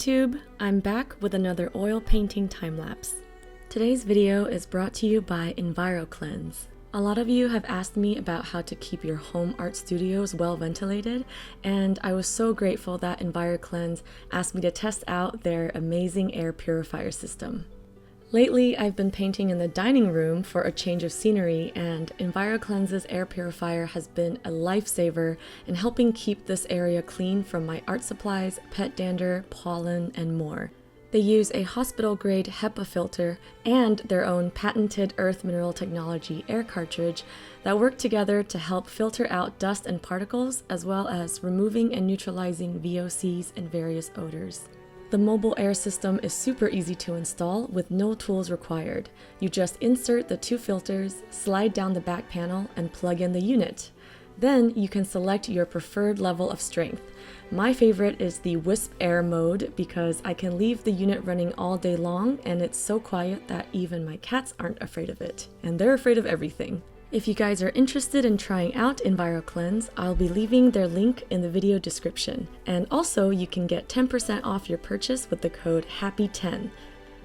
YouTube! I'm back with another oil painting time lapse. Today's video is brought to you by EnviroCleanse. A lot of you have asked me about how to keep your home art studios well ventilated, and I was so grateful that EnviroCleanse asked me to test out their amazing air purifier system. Lately, I've been painting in the dining room for a change of scenery, and EnviroCleanse's air purifier has been a lifesaver in helping keep this area clean from my art supplies, pet dander, pollen, and more. They use a hospital-grade HEPA filter and their own patented earth mineral technology air cartridge that work together to help filter out dust and particles, as well as removing and neutralizing VOCs and various odors. The mobile air system is super easy to install with no tools required. You just insert the two filters, slide down the back panel, and plug in the unit. Then you can select your preferred level of strength. My favorite is the Wisp Air mode because I can leave the unit running all day long and it's so quiet that even my cats aren't afraid of it. And they're afraid of everything. If you guys are interested in trying out EnviroCleanse, I'll be leaving their link in the video description. And also, you can get 10% off your purchase with the code HAPPY10.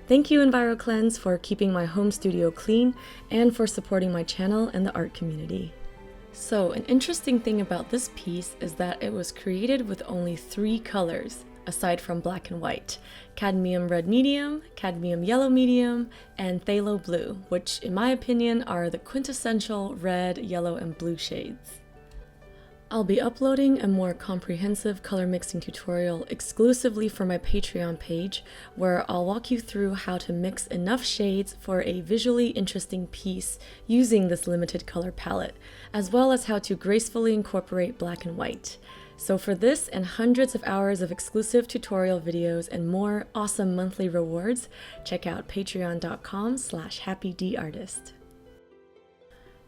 Thank you EnviroCleanse for keeping my home studio clean and for supporting my channel and the art community. So, an interesting thing about this piece is that it was created with only 3 colors, aside from black and white: cadmium red medium, cadmium yellow medium, and phthalo blue, which in my opinion are the quintessential red, yellow, and blue shades. I'll be uploading a more comprehensive color mixing tutorial exclusively for my Patreon page, where I'll walk you through how to mix enough shades for a visually interesting piece using this limited color palette, as well as how to gracefully incorporate black and white. So for this and hundreds of hours of exclusive tutorial videos and more awesome monthly rewards, check out patreon.com/happydartist.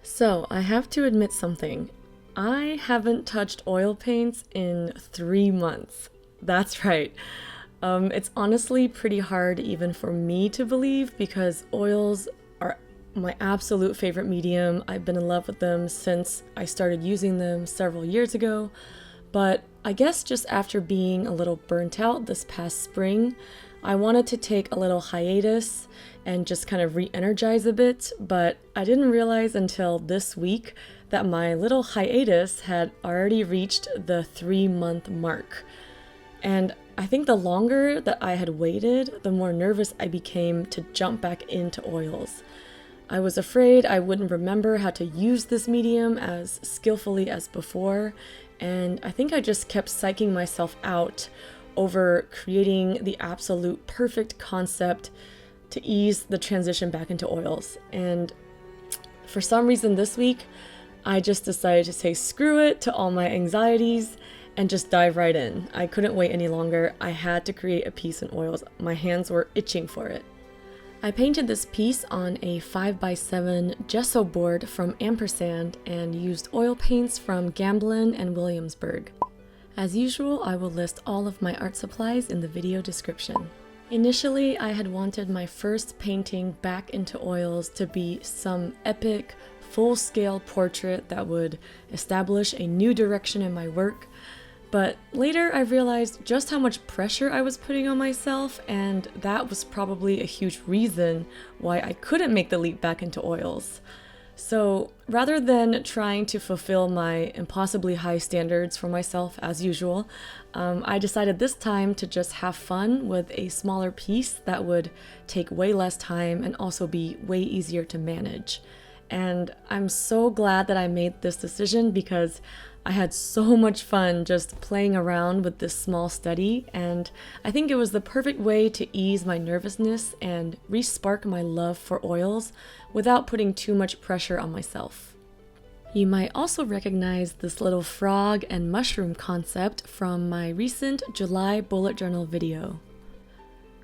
So I have to admit something. I haven't touched oil paints in 3 months. That's right. It's honestly pretty hard even for me to believe because oils are my absolute favorite medium. I've been in love with them since I started using them several years ago. But I guess just after being a little burnt out this past spring, I wanted to take a little hiatus and just kind of re-energize a bit, but I didn't realize until this week that my little hiatus had already reached the 3-month mark. And I think the longer that I had waited, the more nervous I became to jump back into oils. I was afraid I wouldn't remember how to use this medium as skillfully as before, and I think I just kept psyching myself out over creating the absolute perfect concept to ease the transition back into oils. And for some reason this week, I just decided to say screw it to all my anxieties and just dive right in. I couldn't wait any longer. I had to create a piece in oils. My hands were itching for it. I painted this piece on a 5x7 gesso board from Ampersand and used oil paints from Gamblin and Williamsburg. As usual, I will list all of my art supplies in the video description. Initially, I had wanted my first painting back into oils to be some epic, full-scale portrait that would establish a new direction in my work. But later I realized just how much pressure I was putting on myself, and that was probably a huge reason why I couldn't make the leap back into oils. So rather than trying to fulfill my impossibly high standards for myself as usual, I decided this time to just have fun with a smaller piece that would take way less time and also be way easier to manage. And I'm so glad that I made this decision because I had so much fun just playing around with this small study, and I think it was the perfect way to ease my nervousness and re-spark my love for oils without putting too much pressure on myself. You might also recognize this little frog and mushroom concept from my recent July bullet journal video.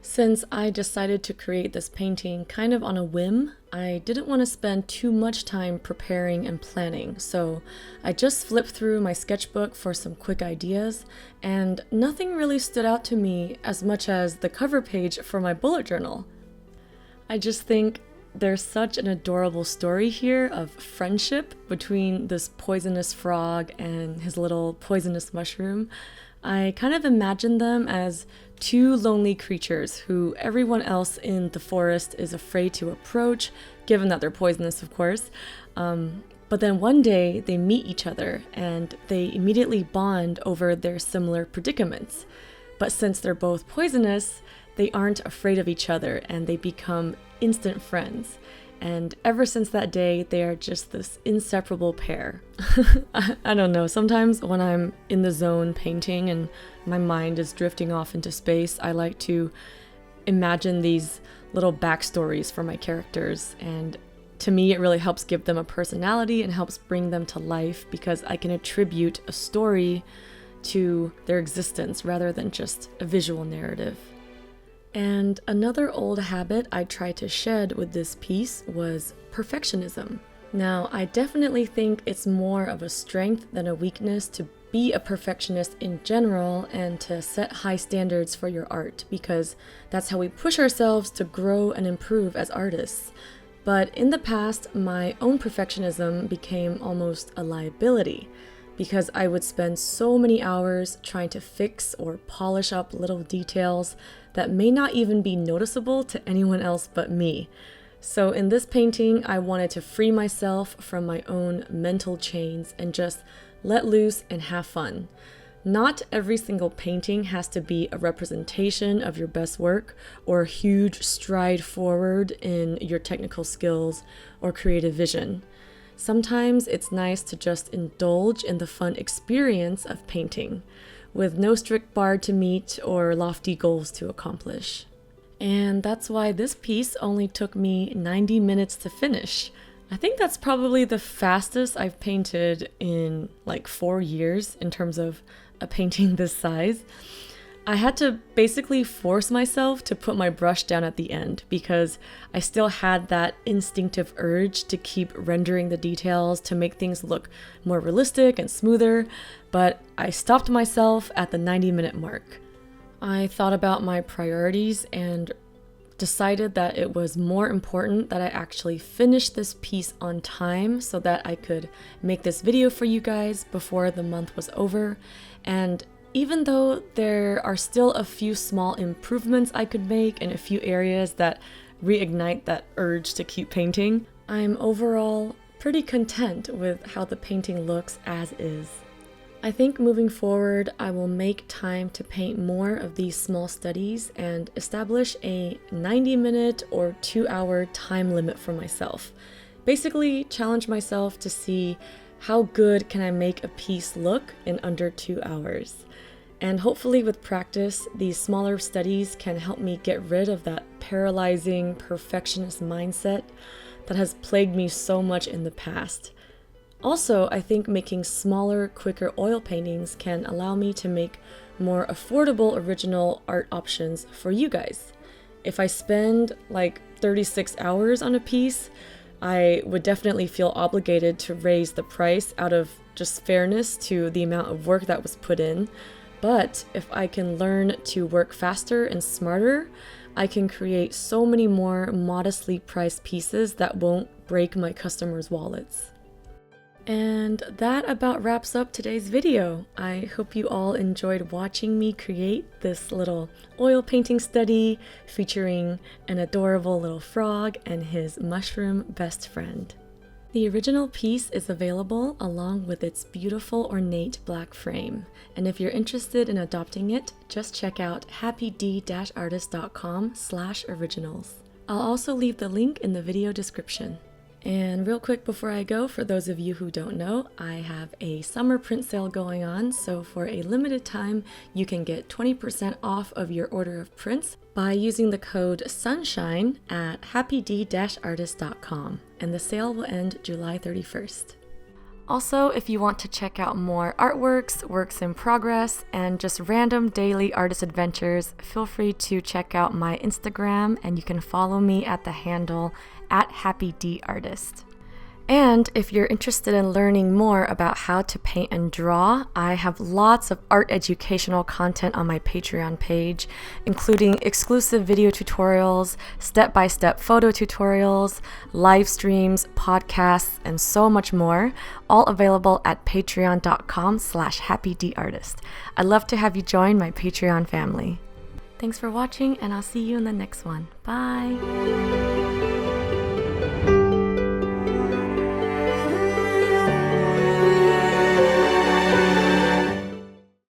Since I decided to create this painting kind of on a whim, I didn't want to spend too much time preparing and planning, so I just flipped through my sketchbook for some quick ideas, and nothing really stood out to me as much as the cover page for my bullet journal. I just think there's such an adorable story here of friendship between this poisonous frog and his little poisonous mushroom. I kind of imagine them as two lonely creatures who everyone else in the forest is afraid to approach, given that they're poisonous, of course. But then one day they meet each other and they immediately bond over their similar predicaments. But since they're both poisonous, they aren't afraid of each other and they become instant friends. And ever since that day, they are just this inseparable pair. I don't know, sometimes when I'm in the zone painting and my mind is drifting off into space, I like to imagine these little backstories for my characters. And to me, it really helps give them a personality and helps bring them to life because I can attribute a story to their existence rather than just a visual narrative. And another old habit I tried to shed with this piece was perfectionism. Now, I definitely think it's more of a strength than a weakness to be a perfectionist in general and to set high standards for your art because that's how we push ourselves to grow and improve as artists. But in the past, my own perfectionism became almost a liability because I would spend so many hours trying to fix or polish up little details that may not even be noticeable to anyone else but me. So in this painting, I wanted to free myself from my own mental chains and just let loose and have fun. Not every single painting has to be a representation of your best work or a huge stride forward in your technical skills or creative vision. Sometimes it's nice to just indulge in the fun experience of painting, with no strict bar to meet or lofty goals to accomplish. And that's why this piece only took me 90 minutes to finish. I think that's probably the fastest I've painted in like 4 years in terms of a painting this size. I had to basically force myself to put my brush down at the end because I still had that instinctive urge to keep rendering the details to make things look more realistic and smoother, but I stopped myself at the 90-minute mark. I thought about my priorities and decided that it was more important that I actually finish this piece on time so that I could make this video for you guys before the month was over. And even though there are still a few small improvements I could make in a few areas that reignite that urge to keep painting, I'm overall pretty content with how the painting looks as is. I think moving forward, I will make time to paint more of these small studies and establish a 90-minute or 2-hour time limit for myself. Basically, challenge myself to see how good can I make a piece look in under 2 hours. And hopefully with practice, these smaller studies can help me get rid of that paralyzing perfectionist mindset that has plagued me so much in the past. Also, I think making smaller, quicker oil paintings can allow me to make more affordable original art options for you guys. If I spend like 36 hours on a piece, I would definitely feel obligated to raise the price out of just fairness to the amount of work that was put in. But if I can learn to work faster and smarter, I can create so many more modestly priced pieces that won't break my customers' wallets. And that about wraps up today's video. I hope you all enjoyed watching me create this little oil painting study featuring an adorable little frog and his mushroom best friend. The original piece is available along with its beautiful ornate black frame, and if you're interested in adopting it, just check out happyd-artist.com/originals. I'll also leave the link in the video description. And real quick before I go, for those of you who don't know, I have a summer print sale going on, so for a limited time, you can get 20% off of your order of prints by using the code SUNSHINE at happyd-artist.com, and the sale will end July 31st. Also, if you want to check out more artworks, works in progress, and just random daily artist adventures, feel free to check out my Instagram, and you can follow me at the handle @happydartist. And if you're interested in learning more about how to paint and draw, I have lots of art educational content on my Patreon page, including exclusive video tutorials, step-by-step photo tutorials, live streams, podcasts, and so much more, all available at patreon.com/happydartist. I'd love to have you join my Patreon family. Thanks for watching, and I'll see you in the next one. Bye!